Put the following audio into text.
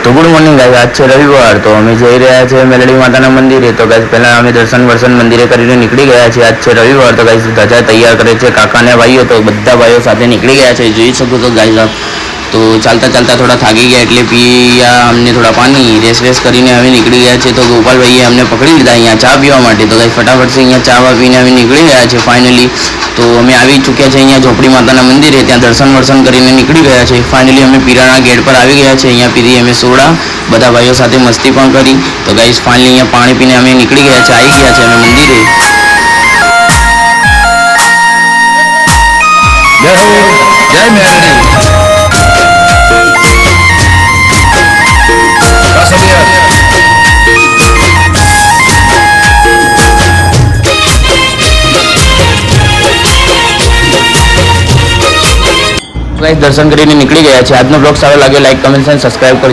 तो good morning guys, आज છે રવિવાર તો અમે જઈ રહ્યા છીએ મેલડી માતાના મંદિરે। તો ગાइस પહેલા અમે દર્શન મંદિરે કરીને નીકળી ગયા છીએ। આજ છે રવિવાર તો ગાइस ધજા તૈયાર કરે છે કાકાને ભાઈઓ, તો બધા ભાઈઓ સાથે નીકળી ગયા છે। જોઈ શકો તો ગાइस આપ તો ચાલતા ચાલતા થોડા થાકી ગયા એટલે પીયા અમને થોડા પાણી રેસ કરીને અમે નીકળી ગયા છે। તો ગોપાલભાઈએ અમને પકડી લીધા અહીંયા ચા પીવા માટે। તો ગાइस ફટાફટ અહીંયા ચા પીને અમે નીકળી ગયા છે ફાઇનલી। તો અમે આવી ચૂક્યા છે અહીંયા ઝોપડી માતાના મંદિરે, ત્યાં દર્શન કરીને નીકળી ગયા છે। ફાઇનલી અમે પીરાના ગેટ પર આવી ગયા છે। અહીંયા પીધી અમે સોડા, બધા ભાઈઓ સાથે મસ્તી પણ કરી। તો ગાइस ફાઇનલી અહીંયા પાણી પીને અમે નીકળી ગયા છે, આવી ગયા છે અમે મંદિરે। જય મેલડી ગાइस દર્શન કરીને નીકળી ગયા છે। આજનો બ્લોગ સારો લાગ્યો લાઈક કમેન્ટ અને સબસ્ક્રાઇબ કરો।